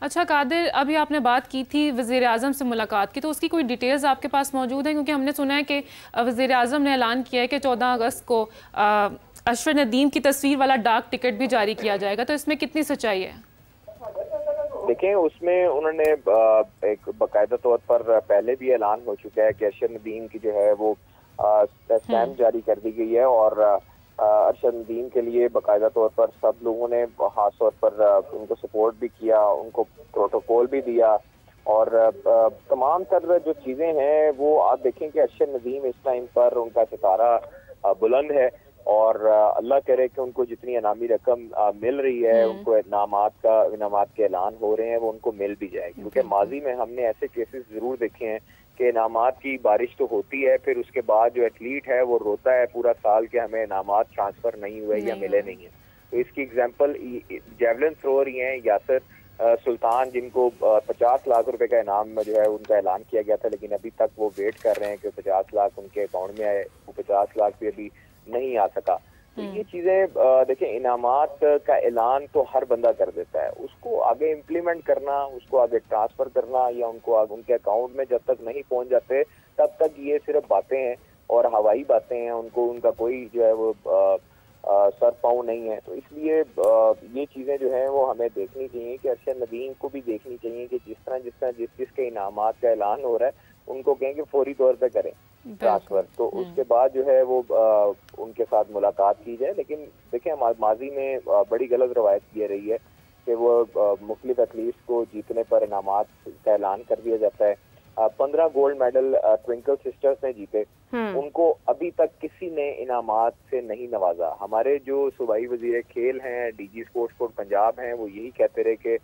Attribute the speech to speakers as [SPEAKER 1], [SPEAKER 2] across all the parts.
[SPEAKER 1] अच्छा कादिर, अभी आपने बात की थी वज़ीर आज़म से मुलाकात की, तो उसकी कोई डिटेल्स आपके पास मौजूद है? क्योंकि हमने सुना है कि वज़ीर आज़म ने ऐलान किया है कि 14 अगस्त को अशरफ नदीम की तस्वीर वाला डाक टिकट भी जारी किया जाएगा, तो इसमें कितनी सच्चाई है?
[SPEAKER 2] देखें, उसमें उन्होंने एक बाकायदा तौर पर पहले भी ऐलान हो चुका है कि अरशद नदीम की जो है वो स्टैम्प जारी कर दी गई है और अरशद नदीम के लिए बाकायदा तौर पर सब लोगों ने खास तौर पर उनको सपोर्ट भी किया, उनको प्रोटोकॉल भी दिया और तमाम तर जो चीजें हैं वो आप देखें कि अरशद नदीम इस टाइम पर उनका सितारा बुलंद है और अल्लाह करे कि उनको जितनी इनामी रकम मिल रही है, उनको इनामात के ऐलान हो रहे हैं, वो उनको मिल भी जाए। क्योंकि माजी में हमने ऐसे केसेस जरूर देखे हैं कि इनामात की बारिश तो होती है, फिर उसके बाद जो एथलीट है वो रोता है पूरा साल कि हमें इनामात ट्रांसफर नहीं हुए या मिले नहीं है। तो इसकी एग्जाम्पल जेवलिन थ्रोअर ही हैं यासिर सुल्तान, जिनको 50 लाख रुपए का इनाम जो है उनका ऐलान किया गया था, लेकिन अभी तक वो वेट कर रहे हैं कि 50 लाख उनके अकाउंट में आए। वो 50 लाख भी अभी नहीं आ सका। तो ये चीजें देखें, इनामात का ऐलान तो हर बंदा कर देता है, उसको आगे इम्प्लीमेंट करना, उसको आगे ट्रांसफर करना या उनको आगे उनके अकाउंट में जब तक नहीं पहुंच जाते तब तक ये सिर्फ बातें हैं और हवाई बातें हैं, उनको उनका कोई जो है वो सर पाँव नहीं है। तो इसलिए ये चीजें जो है वो हमें देखनी चाहिए कि अरशद नदीम को भी देखनी चाहिए कि जिसके इनामात का ऐलान हो रहा है उनको कहें कि फौरी तौर पे करें ट्रांसफर, तो उसके बाद जो है वो उनके साथ मुलाकात की जाए। लेकिन देखें, माजी में बड़ी गलत रवायत ये रही है कि वो मुख्तलिफ एथलीट्स को जीतने पर इनामात का ऐलान कर दिया जाता है। 15 गोल्ड मेडल ट्विंकल सिस्टर्स ने जीते, उनको अभी तक किसी ने इनामात से नहीं नवाजा। हमारे जो सूबाई वजीर खेल हैं, डीजी स्पोर्ट्स कोर्ट पंजाब हैं, वो यही कहते रहे कि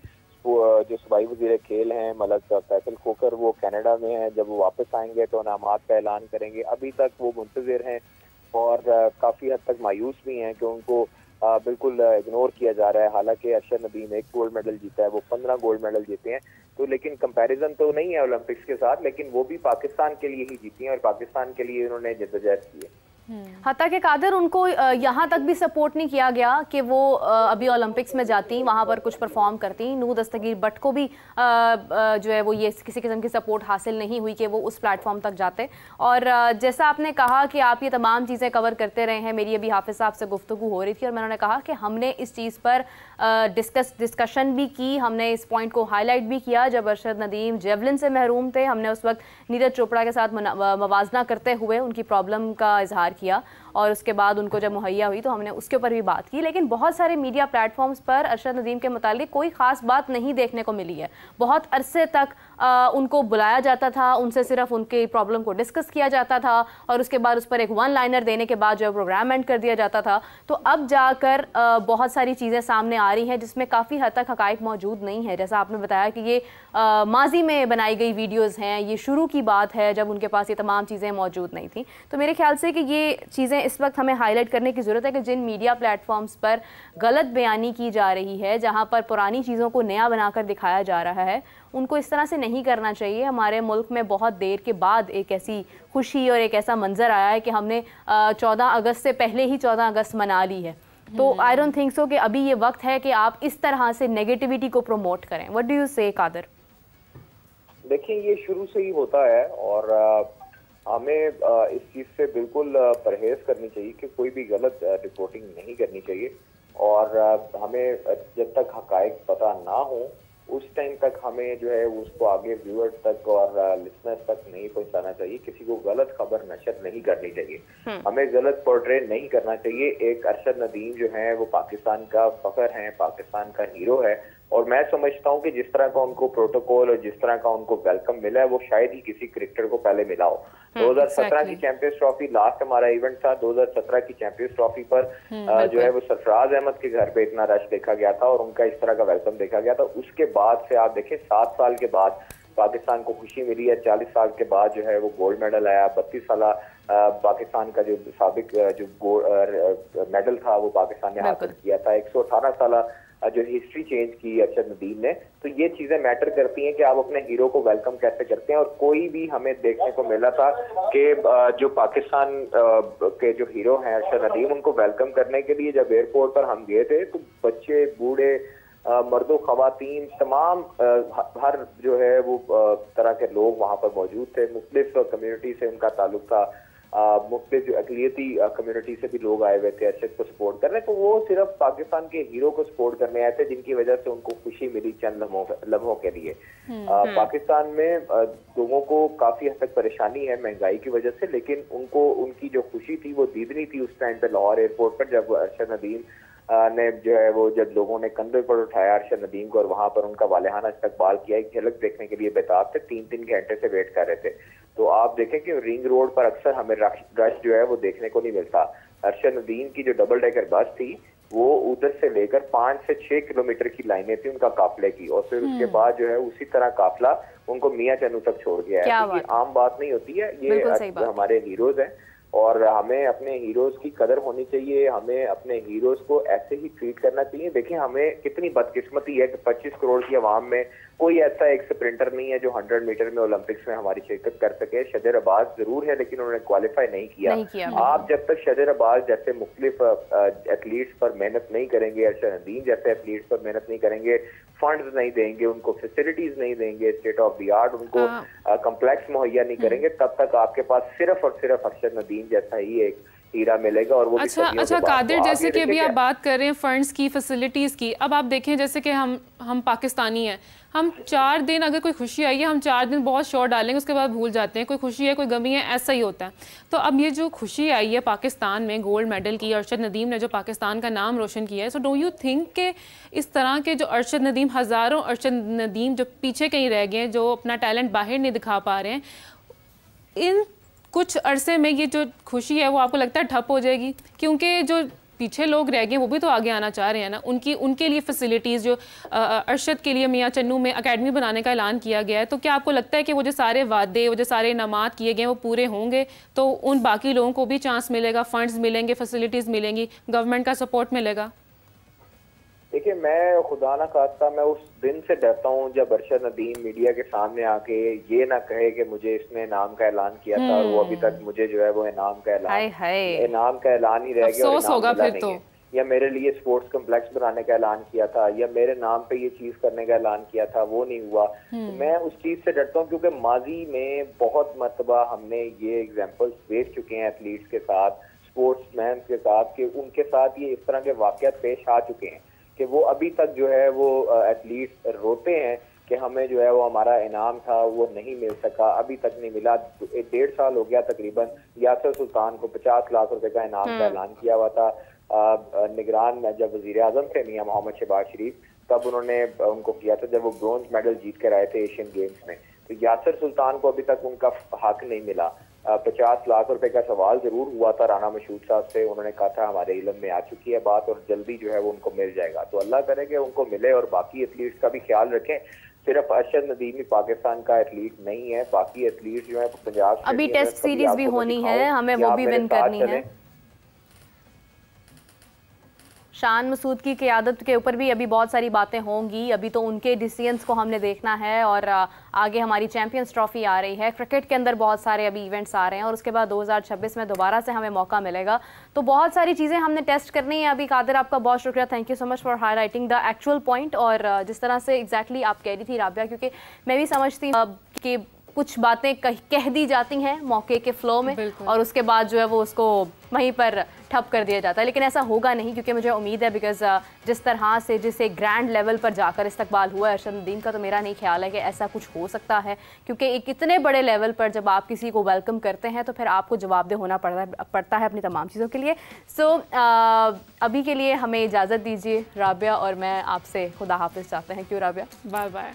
[SPEAKER 2] जो सूबाई वजीर खेल हैं मलक फैसल खोकर, वो कनाडा में हैं, जब वो वापस आएंगे तो इनामात का ऐलान करेंगे। अभी तक वो मुंतजिर हैं और काफी हद तक मायूस भी हैं कि उनको बिल्कुल इग्नोर किया जा रहा है। हालांकि अरशद नदीम 1 गोल्ड मेडल जीता है, वो 15 गोल्ड मेडल जीते हैं, तो लेकिन कंपैरिजन तो नहीं है ओलंपिक्स के साथ, लेकिन वो भी पाकिस्तान के लिए ही जीती हैं और पाकिस्तान के लिए उन्होंने जद्दोजहद की है।
[SPEAKER 3] हत्ता के कादिर, उनको यहाँ तक भी सपोर्ट नहीं किया गया कि वो अभी ओलंपिक्स में जाती, वहाँ पर कुछ परफॉर्म करती। नूर दस्तगीर भट्ट को भी जो है वो ये किसी किस्म की सपोर्ट हासिल नहीं हुई कि वो उस प्लेटफॉर्म तक जाते। और जैसा आपने कहा कि आप ये तमाम चीज़ें कवर करते रहे हैं, मेरी अभी हाफिज़ साहब से गुफ्तगू हो रही थी और मैंने कहा कि हमने इस चीज़ पर डिस्कशन भी की, हमने इस पॉइंट को हाईलाइट भी किया जब अरशद नदीम जेवलिन से महरूम थे। हमने उस वक्त नीरज चोपड़ा के साथ मवाजना करते हुए उनकी प्रॉब्लम का इजहार किया और उसके बाद उनको जब मुहैया हुई तो हमने उसके ऊपर भी बात की। लेकिन बहुत सारे मीडिया प्लेटफॉर्म्स पर अरशद नदीम के मुतालिक कोई ख़ास बात नहीं देखने को मिली है। बहुत अरसे तक उनको बुलाया जाता था, उनसे सिर्फ उनकी प्रॉब्लम को डिस्कस किया जाता था और उसके बाद उस पर एक वन लाइनर देने के बाद जो प्रोग्राम एंड कर दिया जाता था। तो अब जाकर बहुत सारी चीज़ें सामने आ रही हैं जिसमें काफ़ी हद तक हकाइक मौजूद नहीं है। जैसा आपने बताया कि ये माजी में बनाई गई वीडियोज़ हैं, ये शुरू की बात है जब उनके पास ये तमाम चीज़ें मौजूद नहीं थी। तो मेरे ख्याल से कि ये चीज़ें इस वक्त हमें हाईलाइट करने की ज़रूरत है कि जिन मीडिया प्लेटफॉर्म्स पर गलत बयानी की जा रही है, जहां पर पुरानी चीज़ों को नया बनाकर दिखाया जा रहा है, उनको इस तरह से नहीं करना चाहिए। हमारे मुल्क में बहुत देर के बाद एक ऐसी खुशी और एक ऐसा मंजर आया है कि हमने 14 अगस्त से पहले ही 14 अगस्त मना ली है। तो आई डोंट थिंक सो कि अभी ये वक्त है कि आप इस तरह से नेगेटिविटी को प्रमोट करें। व्हाट डू यू से कादर?
[SPEAKER 2] देखिए, ये शुरू से ही होता है और हमें इस चीज से बिल्कुल परहेज करनी चाहिए कि कोई भी गलत रिपोर्टिंग नहीं करनी चाहिए और हमें जब तक हकायक पता ना हो उस टाइम तक हमें जो है उसको आगे व्यूअर्स तक और लिसनर्स तक नहीं पहुंचाना चाहिए। किसी को गलत खबर नशर नहीं करनी चाहिए, हमें गलत पोर्ट्रे नहीं करना चाहिए। एक अरशद नदीम जो है वो पाकिस्तान का फख्र है, पाकिस्तान का हीरो है और मैं समझता हूँ कि जिस तरह का उनको प्रोटोकॉल और जिस तरह का उनको वेलकम मिला है वो शायद ही किसी क्रिकेटर को पहले मिला हो। 2017 की चैंपियंस ट्रॉफी लास्ट हमारा इवेंट था। 2017 की चैंपियंस ट्रॉफी पर जो है वो सरफराज अहमद के घर पे इतना रश देखा गया था और उनका इस तरह का वेलकम देखा गया था। उसके बाद से आप देखें 7 साल के बाद पाकिस्तान को खुशी मिली है। 40 साल के बाद जो है वो गोल्ड मेडल आया। 32 साल पाकिस्तान का जो साबिक जो मेडल था वो पाकिस्तान ने हासिल किया था। 118 साल जो हिस्ट्री चेंज की अरशद नदीम ने। तो ये चीजें मैटर करती हैं कि आप अपने हीरो को वेलकम कैसे करते हैं। और कोई भी हमें देखने को मिला था कि जो पाकिस्तान के जो हीरो हैं अरशद नदीम, उनको वेलकम करने के लिए जब एयरपोर्ट पर हम गए थे तो बच्चे, बूढ़े, मर्दों खवातीन तमाम हर जो है वो तरह के लोग वहाँ पर मौजूद थे। मुख्तलिफ कम्युनिटी से उनका ताल्लुक था, मुख्तलिफ जो अक़लियती कम्युनिटी से भी लोग आए हुए थे अरशद को सपोर्ट करने। तो वो सिर्फ पाकिस्तान के हीरो को सपोर्ट करने आए थे जिनकी वजह से उनको खुशी मिली चंद लम्हों के लिए। पाकिस्तान में लोगों को काफी हद तक परेशानी है महंगाई की वजह से, लेकिन उनको उनकी जो खुशी थी वो दीदनी थी उस टाइम पे लाहौर एयरपोर्ट पर जब अरशद नदीम ने जो है वो जब लोगों ने कंधे पर उठाया अरशद नदीम को और वहां पर उनका वालेहाना इस्तकबाल किया। एक झलक देखने के लिए बेताब थे, 3-3 घंटे से वेट कर रहे थे। तो आप देखें कि रिंग रोड पर अक्सर हमें रश जो है वो देखने को नहीं मिलता। अरशद नदीम की जो डबल डेकर बस थी वो उधर से लेकर 5 से 6 किलोमीटर की लाइनें थी उनका काफले की, और फिर उसके बाद जो है उसी तरह काफला उनको मियां चन्नू तक छोड़ गया है। तो ये आम बात नहीं होती है, ये हमारे हीरोज हैं और हमें अपने हीरोज की कदर होनी चाहिए। हमें अपने हीरोज को ऐसे ही ट्रीट करना चाहिए। देखिए हमें कितनी बदकिस्मती है कि 25 करोड़ की आवाम में कोई ऐसा एक स्प्रिंटर नहीं है जो 100 मीटर में ओलंपिक्स में हमारी शिरकत कर सके। शजर अब्बास जरूर है लेकिन उन्होंने क्वालिफाई नहीं किया। आप जब तक शजर अब्बास जैसे मुख्तलिफ एथलीट्स पर मेहनत नहीं करेंगे, अरशद नदीम जैसे एथलीट्स पर मेहनत नहीं करेंगे, फंड्स नहीं देंगे, उनको फैसिलिटीज नहीं देंगे, स्टेट ऑफ द आर्ट उनको कम्प्लेक्स मुहैया नहीं करेंगे, तब तक आपके पास सिर्फ और सिर्फ अरशद नदीम जैसा ही एक हीरा मिलेगा। और वो
[SPEAKER 1] अच्छा कादिर, जैसे कि अभी आप बात कर रहे हैं फंड्स की, फैसिलिटीज़ की, अब आप देखें जैसे कि हम पाकिस्तानी हैं, हम 4 दिन अगर कोई खुशी आई है हम 4 दिन बहुत शोर डालेंगे, उसके बाद भूल जाते हैं। कोई खुशी है कोई गमी है, ऐसा ही होता है। तो अब ये जो खुशी आई है पाकिस्तान में गोल्ड मेडल की, अरशद नदीम ने जो पाकिस्तान का नाम रोशन किया है, सो डू यू थिंक के इस तरह के जो अरशद नदीम, हज़ारों अरशद नदीम जो पीछे कहीं रह गए, जो अपना टैलेंट बाहर नहीं दिखा पा रहे हैं, इन कुछ अरसे में ये जो खुशी है वो आपको लगता है ठप हो जाएगी? क्योंकि जो पीछे लोग रह गए वो भी तो आगे आना चाह रहे हैं ना। उनके लिए फैसिलिटीज़ जो अरशद के लिए मियां चन्नू में एकेडमी बनाने का ऐलान किया गया है, तो क्या आपको लगता है कि वो जो सारे वादे, वो जो सारे इनामात किए गए वो पूरे होंगे तो उन बाकी लोगों को भी चांस मिलेगा, फंड्स मिलेंगे, फैसिलिटीज़ मिलेंगी, गवर्नमेंट का सपोर्ट मिलेगा?
[SPEAKER 2] देखिए मैं खुदा ना खास्ता मैं उस दिन से डरता हूँ जब अरशद नदीम मीडिया के सामने आके ये ना कहे कि मुझे इसने इनाम का ऐलान किया था और वो अभी तक मुझे जो है वो इनाम का ऐलान ही रह गया,
[SPEAKER 1] अफसोस होगा फिर तो।
[SPEAKER 2] या मेरे लिए स्पोर्ट्स कम्प्लेक्स बनाने का ऐलान किया था, या मेरे नाम पे ये चीज करने का ऐलान किया था, वो नहीं हुआ। तो मैं उस चीज से डरता हूँ क्योंकि माजी में बहुत मरतबा हमने ये एग्जाम्पल्स देख चुके हैं एथलीट्स के साथ, स्पोर्ट्समैन के साथ, कि उनके साथ ये इस तरह के वाकयात पेश आ चुके हैं कि वो अभी तक जो है वो एथलीट्स रोते हैं कि हमें जो है वो हमारा इनाम था वो नहीं मिल सका, अभी तक नहीं मिला। 1.5 साल हो गया तकरीबन। यासर सुल्तान को 50 लाख रुपए का इनाम का ऐलान किया हुआ था। निगरान जब वजीर आजम थे मियां मोहम्मद शहबाज शरीफ, तब उन्होंने उनको किया था जब वो ब्रोंज मेडल जीत कर आए थे एशियन गेम्स में। तो यासर सुल्तान को अभी तक उनका हक नहीं मिला। 50 लाख रुपए का सवाल जरूर हुआ था राना मशहूद साहब से, उन्होंने कहा था हमारे इल्म में आ चुकी है बात और जल्दी जो है वो उनको मिल जाएगा। तो अल्लाह करे कि उनको मिले और बाकी एथलीट्स का भी ख्याल रखें। सिर्फ अरशद नदीम ही पाकिस्तान का एथलीट नहीं है, बाकी एथलीट्स जो है पंजाब
[SPEAKER 3] अभी टेस्ट सीरीज भी होनी है, हमें वो भी विन करनी है। शान मसूद की क़यादत के ऊपर भी अभी बहुत सारी बातें होंगी। अभी तो उनके डिसीजंस को हमने देखना है और आगे हमारी चैंपियंस ट्रॉफी आ रही है, क्रिकेट के अंदर बहुत सारे अभी इवेंट्स आ रहे हैं और उसके बाद 2026 में दोबारा से हमें मौका मिलेगा। तो बहुत सारी चीज़ें हमने टेस्ट करनी है अभी। कादिर आपका बहुत शुक्रिया, thank you so much for highlighting the actual point. और जिस तरह से एग्जैक्टली आप कह रही थी राबिया, क्योंकि मैं भी समझती हूँ कि कुछ बातें कह दी जाती हैं मौके के फ्लो में और उसके बाद जो है वो उसको वहीं पर ठप कर दिया जाता है, लेकिन ऐसा होगा नहीं क्योंकि मुझे उम्मीद है बिकॉज जिस तरह से जिसे ग्रैंड लेवल पर जाकर इस्तकबाल हुआ है अरशद नदीम का, तो मेरा नहीं ख्याल है कि ऐसा कुछ हो सकता है। क्योंकि एक इतने बड़े लेवल पर जब आप किसी को वेलकम करते हैं तो फिर आपको जवाबदेह होना पड़ता है अपनी तमाम चीज़ों के लिए। सो अभी के लिए हमें इजाज़त दीजिए राबिया और मैं आपसे खुदा हाफिज़ चाहते हैं। क्यों राबिया?
[SPEAKER 1] Bye bye.